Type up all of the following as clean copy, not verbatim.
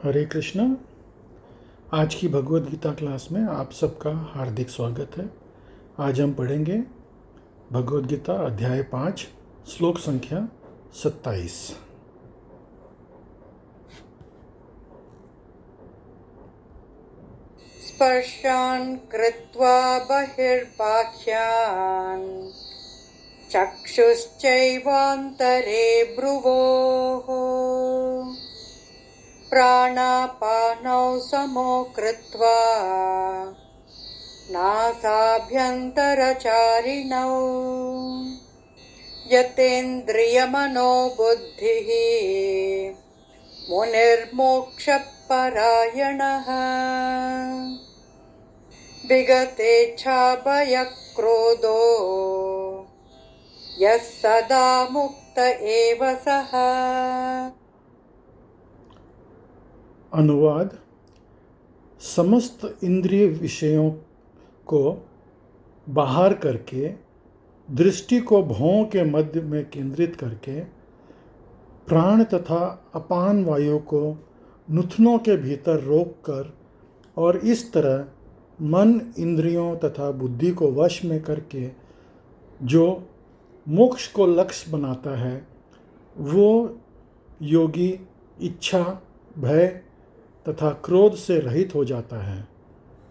हरे कृष्णा। आज की भगवद गीता क्लास में आप सबका हार्दिक स्वागत है। आज हम पढ़ेंगे भगवद गीता अध्याय 5 श्लोक संख्या 27। स्पर्शान् कृत्वा बहिर्बाह्यान् चक्षुश्चैवान्तरे भ्रुवोः प्राणापानौ समो कृत्वा नासाभ्यन्तरचारिणौ यतेन्द्रियमनोबुद्धिः मुनिर्मोक्षपरायणः विगतेच्छाभयक्रोधो यः सदा मुक्त एव सः। अनुवाद। समस्त इंद्रिय विषयों को बाहर करके दृष्टि को भौं के मध्य में केंद्रित करके प्राण तथा अपान वायु को नुथनों के भीतर रोककर और इस तरह मन इंद्रियों तथा बुद्धि को वश में करके जो मोक्ष को लक्ष्य बनाता है वो योगी इच्छा भय तथा क्रोध से रहित हो जाता है।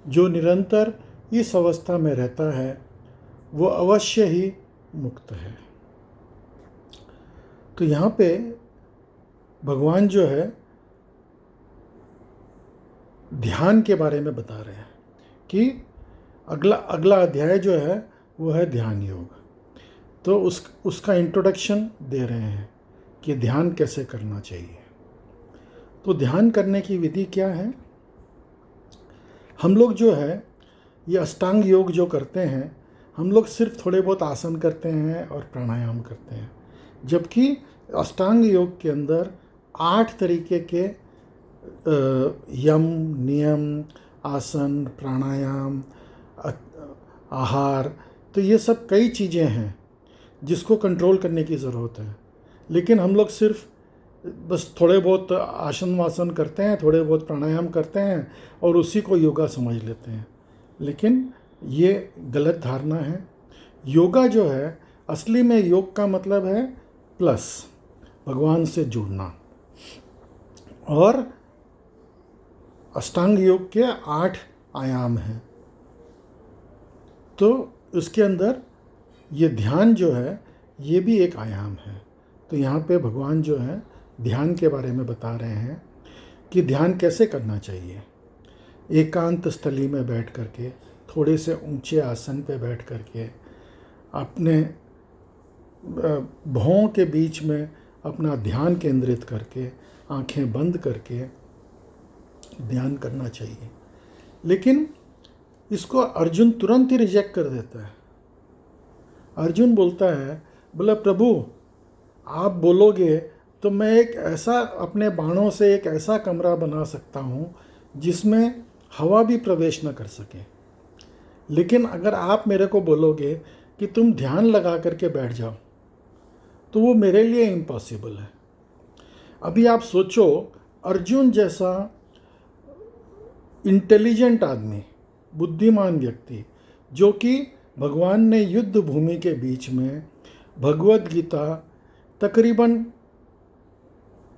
जो निरंतर इस अवस्था में रहता है वो अवश्य ही मुक्त है। तो यहाँ पे भगवान जो है ध्यान के बारे में बता रहे हैं कि अगला अध्याय जो है वो है ध्यान योग। तो उसका इंट्रोडक्शन दे रहे हैं कि ध्यान कैसे करना चाहिए। तो ध्यान करने की विधि क्या है। हम लोग जो है ये अष्टांग योग जो करते हैं हम लोग सिर्फ थोड़े बहुत आसन करते हैं और प्राणायाम करते हैं, जबकि अष्टांग योग के अंदर 8 तरीके के यम नियम आसन प्राणायाम आहार, तो ये सब कई चीज़ें हैं जिसको कंट्रोल करने की ज़रूरत है। लेकिन हम लोग सिर्फ बस थोड़े बहुत आसन वासन करते हैं, थोड़े बहुत प्राणायाम करते हैं और उसी को योगा समझ लेते हैं, लेकिन ये गलत धारणा है। योगा जो है असली में योग का मतलब है प्लस भगवान से जुड़ना, और अष्टांग योग के 8 आयाम हैं। तो उसके अंदर ये ध्यान जो है ये भी एक आयाम है। तो यहाँ पे भगवान जो है ध्यान के बारे में बता रहे हैं कि ध्यान कैसे करना चाहिए। एकांत स्थली में बैठ करके थोड़े से ऊंचे आसन पे बैठ करके अपने भौं के बीच में अपना ध्यान केंद्रित करके आंखें बंद करके ध्यान करना चाहिए। लेकिन इसको अर्जुन तुरंत ही रिजेक्ट कर देता है। अर्जुन बोलता है, बोला प्रभु आप बोलोगे तो मैं एक ऐसा अपने बाणों से एक ऐसा कमरा बना सकता हूँ जिसमें हवा भी प्रवेश न कर सके, लेकिन अगर आप मेरे को बोलोगे कि तुम ध्यान लगा करके बैठ जाओ तो वो मेरे लिए इम्पॉसिबल है। अभी आप सोचो, अर्जुन जैसा इंटेलिजेंट आदमी, बुद्धिमान व्यक्ति, जो कि भगवान ने युद्ध भूमि के बीच में भगवद गीता तकरीबन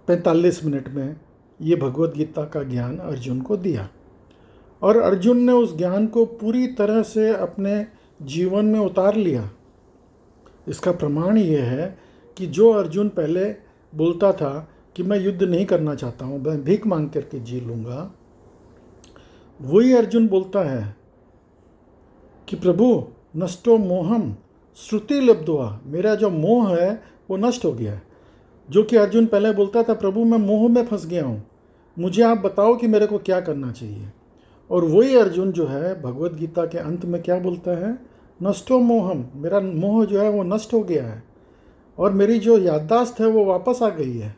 45 मिनट में ये भगवद गीता का ज्ञान अर्जुन को दिया, और अर्जुन ने उस ज्ञान को पूरी तरह से अपने जीवन में उतार लिया। इसका प्रमाण ये है कि जो अर्जुन पहले बोलता था कि मैं युद्ध नहीं करना चाहता हूँ, मैं भीख मांग करके जी लूँगा, वही अर्जुन बोलता है कि प्रभु नष्टो मोहम श्रुति लब्ध्वा, मेरा जो मोह है वो नष्ट हो गया है। जो कि अर्जुन पहले बोलता था प्रभु मैं मोह में फंस गया हूँ, मुझे आप बताओ कि मेरे को क्या करना चाहिए। और वही अर्जुन जो है भगवद गीता के अंत में क्या बोलता है, नष्टो मोहम, मेरा मोह जो है वो नष्ट हो गया है और मेरी जो याददाश्त है वो वापस आ गई है।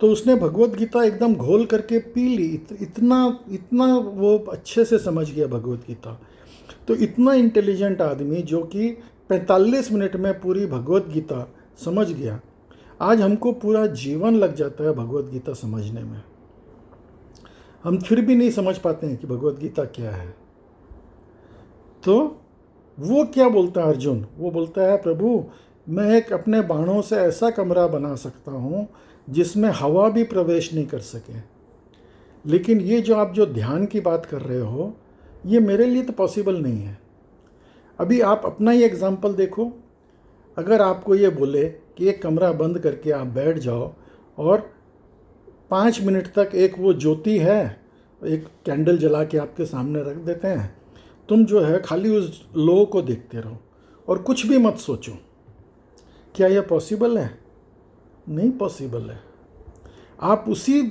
तो उसने भगवद गीता एकदम घोल करके पी ली, इतना वो अच्छे से समझ गया भगवद गीता। तो इतना इंटेलिजेंट आदमी जो कि 45 मिनट में पूरी भगवद गीता समझ गया, आज हमको पूरा जीवन लग जाता है भगवद गीता समझने में। हम फिर भी नहीं समझ पाते हैं कि भगवत गीता क्या है। तो वो क्या बोलता है अर्जुन? वो बोलता है, प्रभु मैं एक अपने बाणों से ऐसा कमरा बना सकता हूँ जिसमें हवा भी प्रवेश नहीं कर सके, लेकिन ये जो आप जो ध्यान की बात कर रहे हो, ये मेरे लिए तो पॉसिबल नहीं है। अभी आप अपना ही एग्जाम्पल देखो। अगर आपको ये बोले कि एक कमरा बंद करके आप बैठ जाओ और 5 मिनट तक एक वो ज्योति है, एक कैंडल जला के आपके सामने रख देते हैं, तुम जो है खाली उस लो को देखते रहो और कुछ भी मत सोचो, क्या यह पॉसिबल है? नहीं पॉसिबल है। आप उसी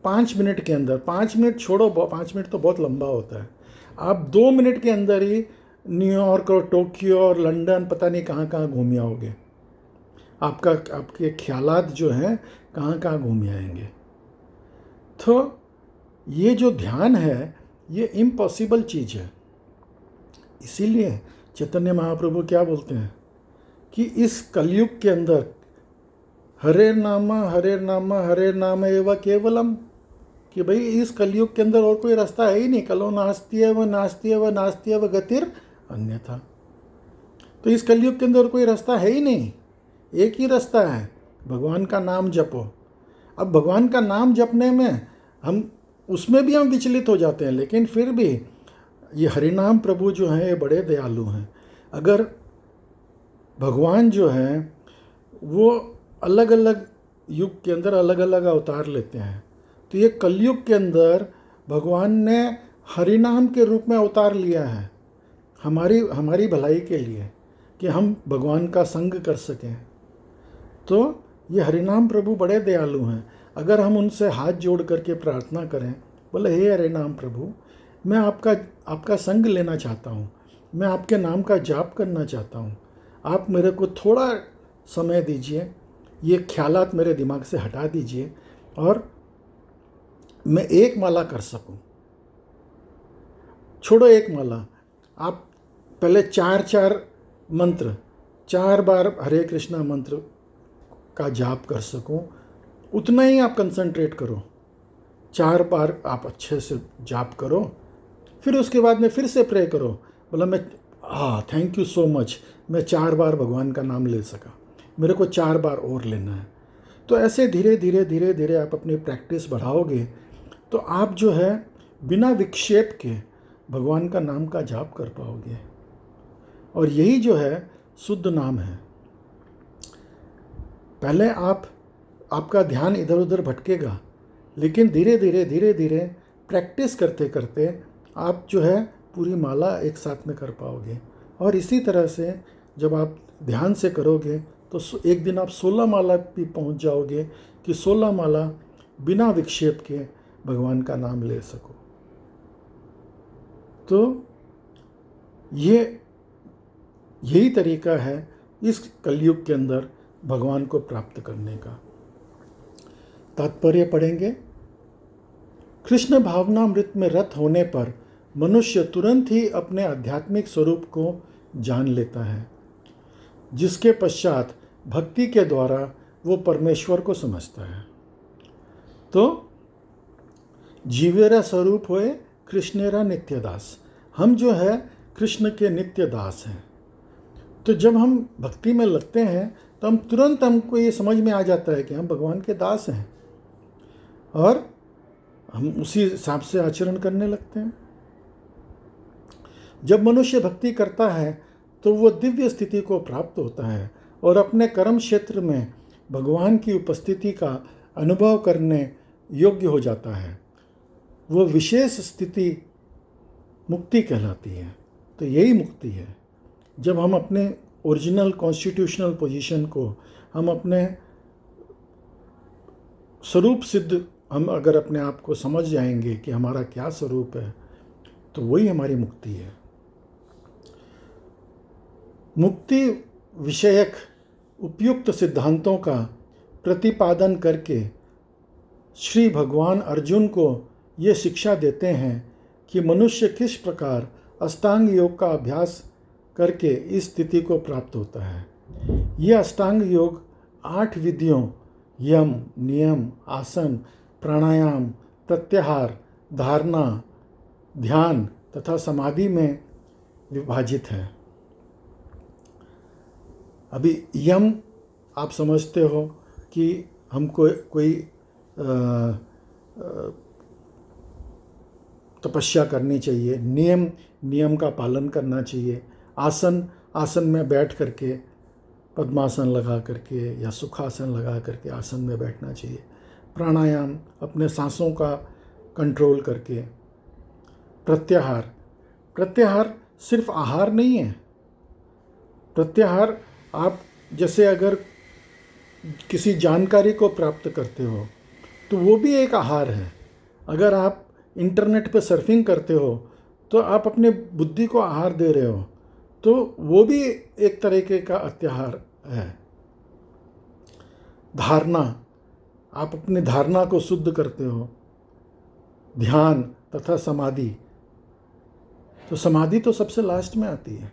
5 मिनट के अंदर, 5 मिनट छोड़ो, 5 मिनट तो बहुत लंबा होता है, आप 2 मिनट के अंदर ही न्यूयॉर्क और टोक्यो और लंदन पता नहीं कहाँ कहाँ घूम आओगे। आपके ख्यालात जो हैं कहाँ कहाँ घूम आएंगे। तो ये जो ध्यान है ये इम्पॉसिबल चीज़ है। इसीलिए चैतन्य महाप्रभु क्या बोलते हैं कि इस कलयुग के अंदर हरे नाम हरे नाम एवं केवलम, कि भाई इस कलयुग के अंदर और कोई रास्ता है ही नहीं। कलो नास्ति है व गतिर अन्यथा। तो इस कलयुग के अंदर कोई रास्ता है ही नहीं, एक ही रास्ता है, भगवान का नाम जपो। अब भगवान का नाम जपने में हम उसमें भी हम विचलित हो जाते हैं, लेकिन फिर भी ये हरिनाम प्रभु जो हैं ये बड़े दयालु हैं। अगर भगवान जो हैं वो अलग अलग युग के अंदर अलग अलग अवतार लेते हैं, तो ये कलयुग के अंदर भगवान ने हरिनाम के रूप में अवतार लिया है हमारी भलाई के लिए, कि हम भगवान का संग कर सकें। तो ये हरिनाम प्रभु बड़े दयालु हैं। अगर हम उनसे हाथ जोड़ करके प्रार्थना करें, बोले हे हरिनाम प्रभु, मैं आपका संग लेना चाहता हूँ, मैं आपके नाम का जाप करना चाहता हूँ, आप मेरे को थोड़ा समय दीजिए, ये ख्यालात मेरे दिमाग से हटा दीजिए और मैं एक माला कर सकूं। छोड़ो एक माला, आप पहले 4 मंत्र 4 बार हरे कृष्णा मंत्र का जाप कर सकूं, उतना ही आप कंसंट्रेट करो। 4 बार आप अच्छे से जाप करो, फिर उसके बाद में फिर से प्रे करो, बोला मैं थैंक यू सो मच, मैं 4 बार भगवान का नाम ले सका, मेरे को 4 बार और लेना है। तो ऐसे धीरे धीरे आप अपनी प्रैक्टिस बढ़ाओगे तो आप जो है बिना विक्षेप के भगवान का नाम का जाप कर पाओगे। और यही जो है शुद्ध नाम है। पहले आपका ध्यान इधर उधर भटकेगा, लेकिन धीरे धीरे प्रैक्टिस करते करते आप जो है पूरी माला एक साथ में कर पाओगे। और इसी तरह से जब आप ध्यान से करोगे तो एक दिन आप 16 माला भी पहुंच जाओगे कि 16 माला बिना विक्षेप के भगवान का नाम ले सको। तो यही तरीका है इस कलयुग के अंदर भगवान को प्राप्त करने का। तात्पर्य पढ़ेंगे। कृष्ण भावनामृत में रत होने पर मनुष्य तुरंत ही अपने आध्यात्मिक स्वरूप को जान लेता है, जिसके पश्चात भक्ति के द्वारा वो परमेश्वर को समझता है। तो जीवेरा स्वरूप होए कृष्णेरा नित्य दास, हम जो है कृष्ण के नित्य दास हैं। तो जब हम भक्ति में लगते हैं तो हम तुरंत हमको ये समझ में आ जाता है कि हम भगवान के दास हैं और हम उसी हिसाब से आचरण करने लगते हैं। जब मनुष्य भक्ति करता है तो वो दिव्य स्थिति को प्राप्त होता है और अपने कर्म क्षेत्र में भगवान की उपस्थिति का अनुभव करने योग्य हो जाता है। वो विशेष स्थिति मुक्ति कहलाती है। तो यही मुक्ति है, जब हम अपने ओरिजिनल कॉन्स्टिट्यूशनल पोजीशन को, हम अपने स्वरूप सिद्ध, हम अगर अपने आप को समझ जाएंगे कि हमारा क्या स्वरूप है, तो वही हमारी मुक्ति है। मुक्ति विषयक उपयुक्त सिद्धांतों का प्रतिपादन करके श्री भगवान अर्जुन को ये शिक्षा देते हैं कि मनुष्य किस प्रकार अष्टांग योग का अभ्यास करके इस स्थिति को प्राप्त होता है। यह अष्टांग योग 8 विधियों यम, नियम, आसन, प्राणायाम, प्रत्याहार, धारणा, ध्यान तथा समाधि में विभाजित है। अभी यम आप समझते हो कि हमको कोई तपस्या करनी चाहिए, नियम का पालन करना चाहिए। आसन में बैठ करके, पद्मासन लगा करके या सुखासन लगा करके आसन में बैठना चाहिए। प्राणायाम अपने सांसों का कंट्रोल करके। प्रत्याहार सिर्फ आहार नहीं है। प्रत्याहार आप जैसे अगर किसी जानकारी को प्राप्त करते हो तो वो भी एक आहार है। अगर आप इंटरनेट पर सर्फिंग करते हो तो आप अपने बुद्धि को आहार दे रहे हो, तो वो भी एक तरीके का अत्याहार है। धारणा, आप अपनी धारणा को शुद्ध करते हो। ध्यान तथा समाधि, तो समाधि तो सबसे लास्ट में आती है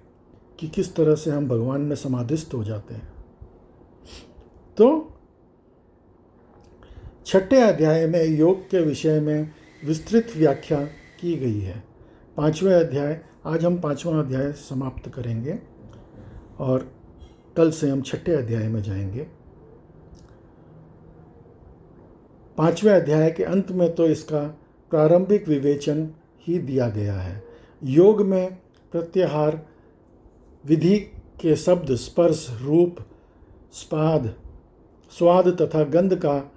कि किस तरह से हम भगवान में समाधिस्थ हो जाते हैं। तो छठे अध्याय में योग के विषय में विस्तृत व्याख्या की गई है। पांचवें अध्याय, आज हम पांचवा अध्याय समाप्त करेंगे और कल से हम छठे अध्याय में जाएंगे। पांचवें अध्याय के अंत में तो इसका प्रारंभिक विवेचन ही दिया गया है। योग में प्रत्याहार विधि के शब्द, स्पर्श, रूप, स्वाद तथा गंध का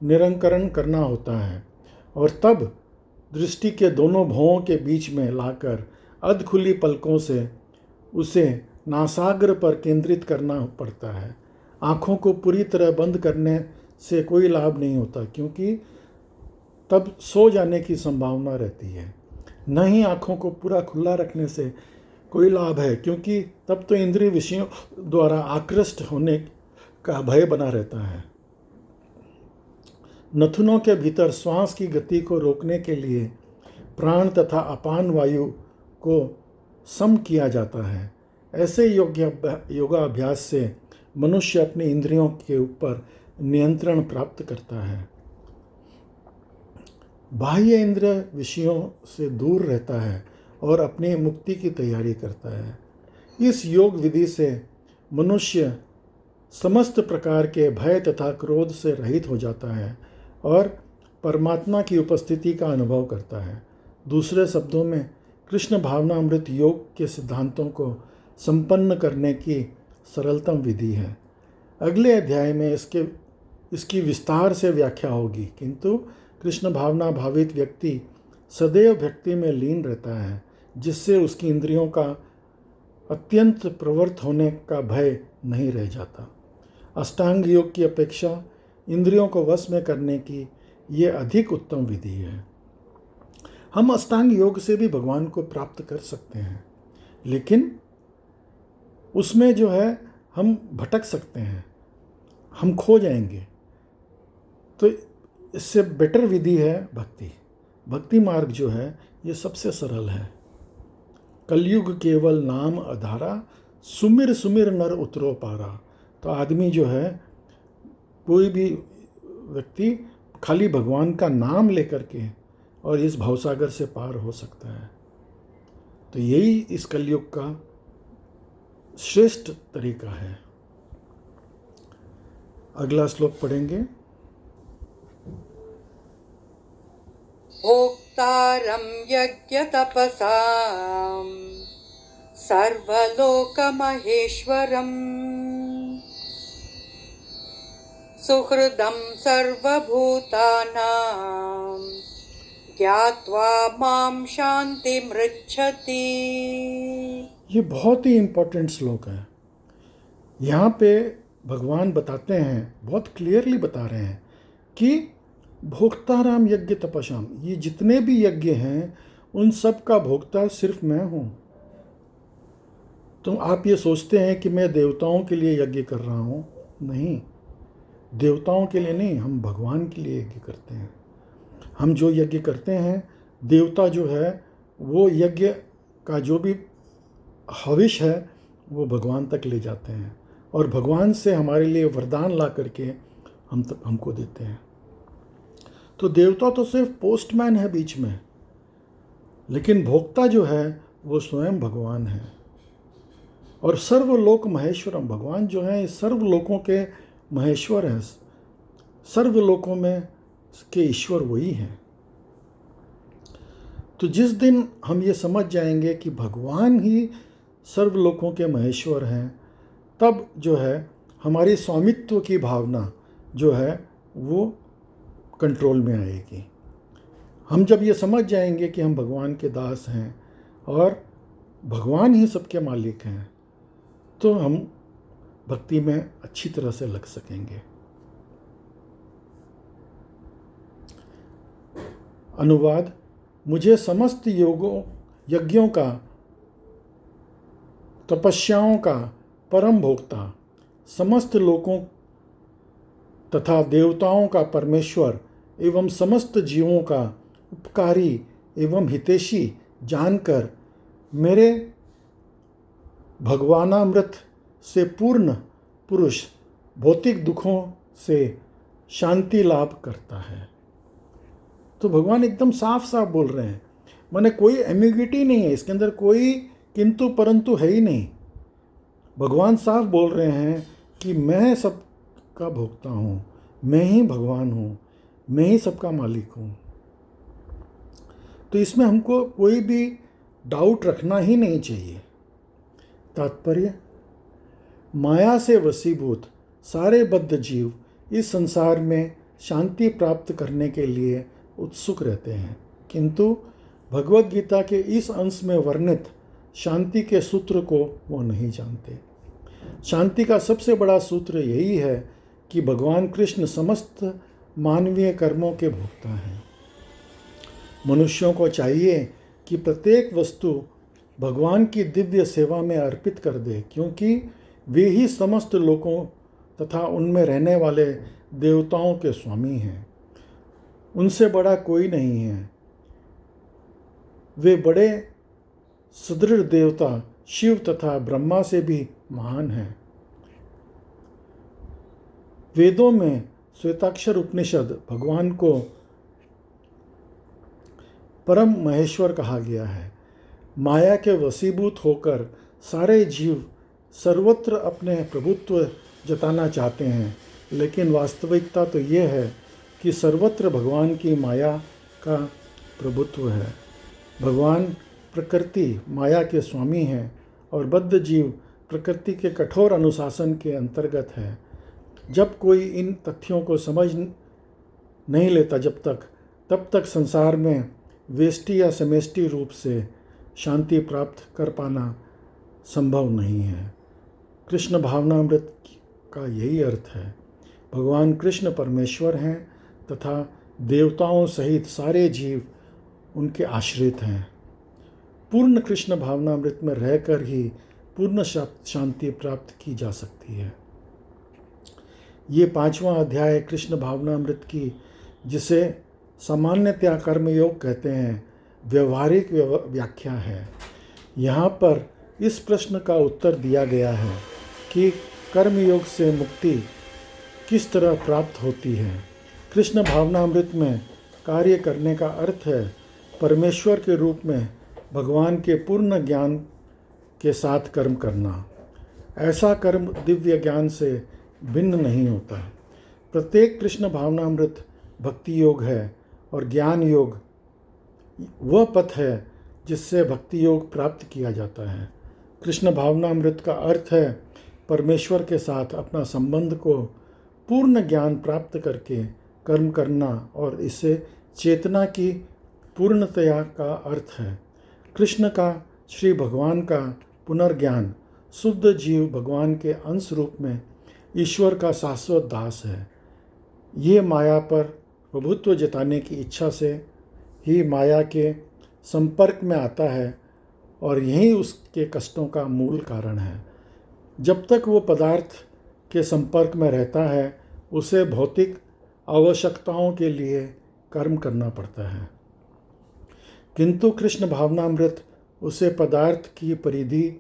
निरंकरण करना होता है और तब दृष्टि के दोनों भौं के बीच में लाकर अधखुली पलकों से उसे नासाग्र पर केंद्रित करना पड़ता है। आँखों को पूरी तरह बंद करने से कोई लाभ नहीं होता, क्योंकि तब सो जाने की संभावना रहती है। न ही आँखों को पूरा खुला रखने से कोई लाभ है, क्योंकि तब तो इंद्रिय विषयों द्वारा आकृष्ट होने का भय बना रहता है। नथुनों के भीतर श्वास की गति को रोकने के लिए प्राण तथा अपान वायु को सम किया जाता है। ऐसे योगाभ्यास से मनुष्य अपनी इंद्रियों के ऊपर नियंत्रण प्राप्त करता है। बाह्य इंद्रिय विषयों से दूर रहता है और अपनी मुक्ति की तैयारी करता है। इस योग विधि से मनुष्य समस्त प्रकार के भय तथा क्रोध से रहित हो जाता है और परमात्मा की उपस्थिति का अनुभव करता है। दूसरे शब्दों में कृष्ण भावनामृत योग के सिद्धांतों को संपन्न करने की सरलतम विधि है। अगले अध्याय में इसकी विस्तार से व्याख्या होगी, किंतु कृष्ण भावना भावित व्यक्ति सदैव भक्ति में लीन रहता है, जिससे उसकी इंद्रियों का अत्यंत प्रवृत्त होने का भय नहीं रह जाता। अष्टांग योग की अपेक्षा इंद्रियों को वश में करने की ये अधिक उत्तम विधि है। हम अष्टांग योग से भी भगवान को प्राप्त कर सकते हैं, लेकिन उसमें जो है हम भटक सकते हैं, हम खो जाएंगे। तो इससे बेटर विधि है भक्ति मार्ग जो है ये सबसे सरल है। कलयुग केवल नाम आधारा, सुमिर सुमिर नर उतरो पारा। तो आदमी जो है, कोई भी व्यक्ति खाली भगवान का नाम लेकर के और इस भवसागर से पार हो सकता है। तो यही इस कलयुग का श्रेष्ठ तरीका है। अगला श्लोक पढ़ेंगे। भोक्तारं यज्ञ तपसां सर्वलोकमहेश्वरम् सुहृदं सर्वभूतानां ज्ञात्वा मां शान्तिमृच्छति। ये बहुत ही इम्पोर्टेंट श्लोक है। यहाँ पे भगवान बताते हैं, बहुत क्लियरली बता रहे हैं कि भोक्ताराम यज्ञ तपस्याम, ये जितने भी यज्ञ हैं उन सब का भोक्ता सिर्फ मैं हूँ। तो आप ये सोचते हैं कि मैं देवताओं के लिए यज्ञ कर रहा हूँ, नहीं, देवताओं के लिए नहीं, हम भगवान के लिए यज्ञ करते हैं। हम जो यज्ञ करते हैं, देवता जो है वो यज्ञ का जो भी हविष है वो भगवान तक ले जाते हैं और भगवान से हमारे लिए वरदान ला करके हमको देते हैं। तो देवता तो सिर्फ पोस्टमैन है बीच में, लेकिन भोक्ता जो है वो स्वयं भगवान है। और सर्वलोक महेश्वरम, भगवान जो है इस सर्वलोकों के महेश्वर हैं, सर्वलोकों में के ईश्वर वही हैं। तो जिस दिन हम ये समझ जाएंगे कि भगवान ही सर्वलोकों के महेश्वर हैं, तब जो है हमारी स्वामित्व की भावना जो है वो कंट्रोल में आएगी। हम जब ये समझ जाएंगे कि हम भगवान के दास हैं और भगवान ही सबके मालिक हैं, तो हम भक्ति में अच्छी तरह से लग सकेंगे। अनुवाद: मुझे समस्त यज्ञों का, तपस्याओं का परम भोक्ता, समस्त लोकों तथा देवताओं का परमेश्वर एवं समस्त जीवों का उपकारी एवं हितैषी जानकर मेरे भगवानामृत से पूर्ण पुरुष भौतिक दुखों से शांति लाभ करता है। तो भगवान एकदम साफ साफ बोल रहे हैं, माने कोई एम्बिग्युइटी नहीं है इसके अंदर, कोई किंतु परंतु है ही नहीं। भगवान साफ बोल रहे हैं कि मैं सबका भोक्ता हूँ, मैं ही भगवान हूँ, मैं ही सबका मालिक हूँ। तो इसमें हमको कोई भी डाउट रखना ही नहीं चाहिए। तात्पर्य: माया से वशीभूत सारे बद्ध जीव इस संसार में शांति प्राप्त करने के लिए उत्सुक रहते हैं, किंतु भगवद गीता के इस अंश में वर्णित शांति के सूत्र को वो नहीं जानते। शांति का सबसे बड़ा सूत्र यही है कि भगवान कृष्ण समस्त मानवीय कर्मों के भोक्ता हैं। मनुष्यों को चाहिए कि प्रत्येक वस्तु भगवान की दिव्य सेवा में अर्पित कर दे, क्योंकि वे ही समस्त लोकों तथा उनमें रहने वाले देवताओं के स्वामी हैं। उनसे बड़ा कोई नहीं है। वे बड़े सुदृढ़ देवता शिव तथा ब्रह्मा से भी महान हैं। वेदों में श्वेताक्षर उपनिषद भगवान को परम महेश्वर कहा गया है। माया के वशीभूत होकर सारे जीव सर्वत्र अपने प्रभुत्व जताना चाहते हैं, लेकिन वास्तविकता तो ये है कि सर्वत्र भगवान की माया का प्रभुत्व है। भगवान प्रकृति माया के स्वामी हैं और बद्ध जीव प्रकृति के कठोर अनुशासन के अंतर्गत है। जब कोई इन तथ्यों को समझ नहीं लेता तब तक संसार में वेष्टि या समष्टि रूप से शांति प्राप्त कर पाना संभव नहीं है। कृष्ण भावनामृत का यही अर्थ है। भगवान कृष्ण परमेश्वर हैं तथा देवताओं सहित सारे जीव उनके आश्रित हैं। पूर्ण कृष्ण भावनामृत में रहकर ही पूर्ण शांति प्राप्त की जा सकती है। ये 5वां अध्याय कृष्ण भावनामृत की, जिसे सामान्यतया कर्मयोग कहते हैं, व्यवहारिक व्याख्या है। यहाँ पर इस प्रश्न का उत्तर दिया गया है कि कर्मयोग से मुक्ति किस तरह प्राप्त होती है। कृष्ण भावनामृत में कार्य करने का अर्थ है परमेश्वर के रूप में भगवान के पूर्ण ज्ञान के साथ कर्म करना। ऐसा कर्म दिव्य ज्ञान से भिन्न नहीं होता। प्रत्येक कृष्ण भावनामृत भक्ति योग है और ज्ञान योग वह पथ है जिससे भक्ति योग प्राप्त किया जाता है। कृष्ण भावनामृत का अर्थ है परमेश्वर के साथ अपना संबंध को पूर्ण ज्ञान प्राप्त करके कर्म करना, और इससे चेतना की पूर्णतया का अर्थ है। कृष्ण का, श्री भगवान का पुनर्ज्ञान शुद्ध जीव भगवान के अंश रूप में ईश्वर का शाश्वत दास है। ये माया पर प्रभुत्व जताने की इच्छा से ही माया के संपर्क में आता है और यही उसके कष्टों का मूल कारण है। जब तक वो पदार्थ के संपर्क में रहता है उसे भौतिक आवश्यकताओं के लिए कर्म करना पड़ता है, किंतु कृष्ण भावनामृत उसे पदार्थ की परिधि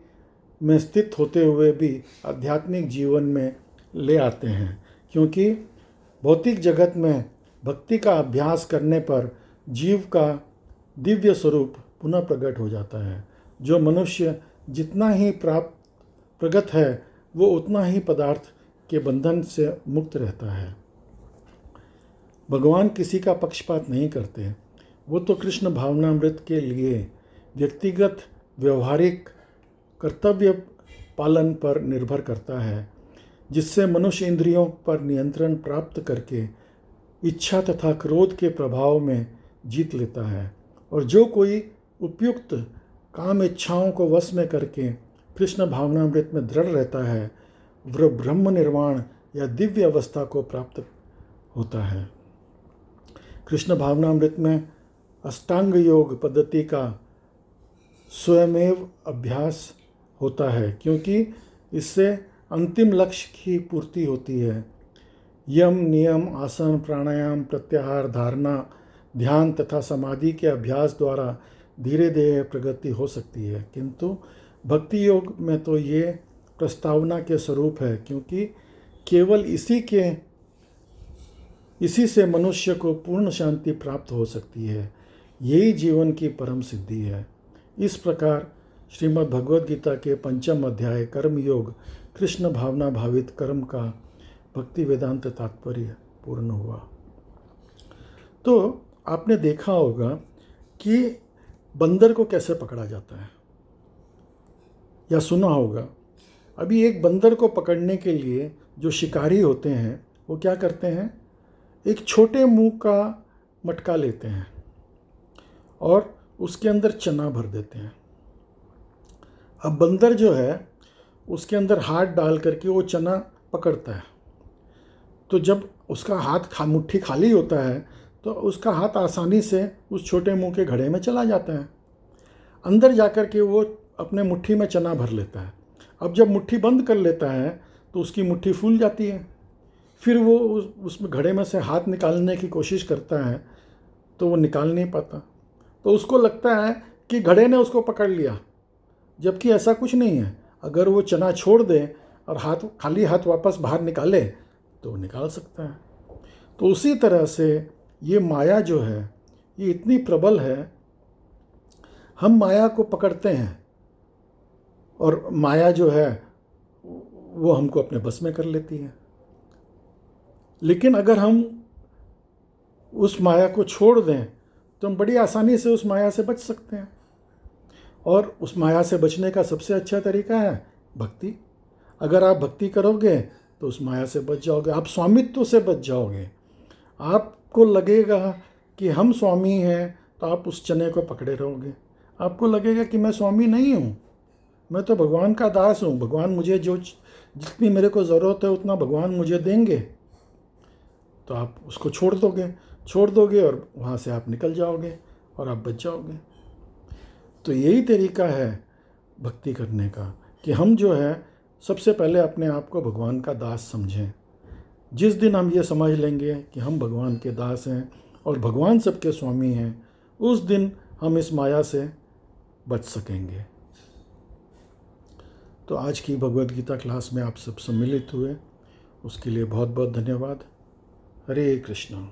में स्थित होते हुए भी आध्यात्मिक जीवन में ले आते हैं, क्योंकि भौतिक जगत में भक्ति का अभ्यास करने पर जीव का दिव्य स्वरूप पुनः प्रकट हो जाता है। जो मनुष्य जितना ही प्रगत है वो उतना ही पदार्थ के बंधन से मुक्त रहता है। भगवान किसी का पक्षपात नहीं करते। वो तो कृष्ण भावनामृत के लिए व्यक्तिगत व्यवहारिक कर्तव्य पालन पर निर्भर करता है, जिससे मनुष्य इंद्रियों पर नियंत्रण प्राप्त करके इच्छा तथा क्रोध के प्रभाव में जीत लेता है। और जो कोई उपयुक्त काम इच्छाओं को वश में करके कृष्ण भावनामृत में दृढ़ रहता है, वह ब्रह्म निर्वाण या दिव्य अवस्था को प्राप्त होता है। कृष्ण भावनामृत में अष्टांग योग पद्धति का स्वयमेव अभ्यास होता है, क्योंकि इससे अंतिम लक्ष्य की पूर्ति होती है। यम, नियम, आसन, प्राणायाम, प्रत्याहार, धारणा, ध्यान तथा समाधि के अभ्यास द्वारा धीरे धीरे प्रगति हो सकती है, किंतु भक्ति योग में तो ये प्रस्तावना के स्वरूप है, क्योंकि केवल इसी से मनुष्य को पूर्ण शांति प्राप्त हो सकती है। यही जीवन की परम सिद्धि है। इस प्रकार श्रीमद् भगवद गीता के 5वें अध्याय कर्म योग कृष्ण भावना भावित कर्म का भक्ति वेदांत तात्पर्य पूर्ण हुआ। तो आपने देखा होगा कि बंदर को कैसे पकड़ा जाता है, या सुना होगा। अभी एक बंदर को पकड़ने के लिए जो शिकारी होते हैं वो क्या करते हैं, एक छोटे मुंह का मटका लेते हैं और उसके अंदर चना भर देते हैं। अब बंदर जो है उसके अंदर हाथ डाल करके वो चना पकड़ता है। तो जब उसका मुट्ठी खाली होता है तो उसका हाथ आसानी से उस छोटे मुंह के घड़े में चला जाता है। अंदर जाकर के वो अपने मुट्ठी में चना भर लेता है। अब जब मुट्ठी बंद कर लेता है तो उसकी मुट्ठी फूल जाती है। फिर वो उसमें घड़े में से हाथ निकालने की कोशिश करता है तो वो निकाल नहीं पाता। तो उसको लगता है कि घड़े ने उसको पकड़ लिया, जबकि ऐसा कुछ नहीं है। अगर वो चना छोड़ दे और खाली हाथ वापस बाहर निकाले तो निकाल सकता है। तो उसी तरह से ये माया जो है ये इतनी प्रबल है, हम माया को पकड़ते हैं और माया जो है वो हमको अपने बस में कर लेती है। लेकिन अगर हम उस माया को छोड़ दें तो हम बड़ी आसानी से उस माया से बच सकते हैं। और उस माया से बचने का सबसे अच्छा तरीका है भक्ति। अगर आप भक्ति करोगे तो उस माया से बच जाओगे, आप स्वामित्व से बच जाओगे। आपको लगेगा कि हम स्वामी हैं तो आप उस चने को पकड़े रहोगे। आपको लगेगा कि मैं स्वामी नहीं हूँ, मैं तो भगवान का दास हूँ, भगवान मुझे जितनी मेरे को ज़रूरत है उतना भगवान मुझे देंगे, तो आप उसको छोड़ दोगे और वहाँ से आप निकल जाओगे और आप बच जाओगे। तो यही तरीका है भक्ति करने का कि हम जो है सबसे पहले अपने आप को भगवान का दास समझें। जिस दिन हम ये समझ लेंगे कि हम भगवान के दास हैं और भगवान सबके स्वामी हैं, उस दिन हम इस माया से बच सकेंगे। तो आज की भगवद गीता क्लास में आप सब सम्मिलित हुए, उसके लिए बहुत बहुत धन्यवाद। हरे कृष्णा।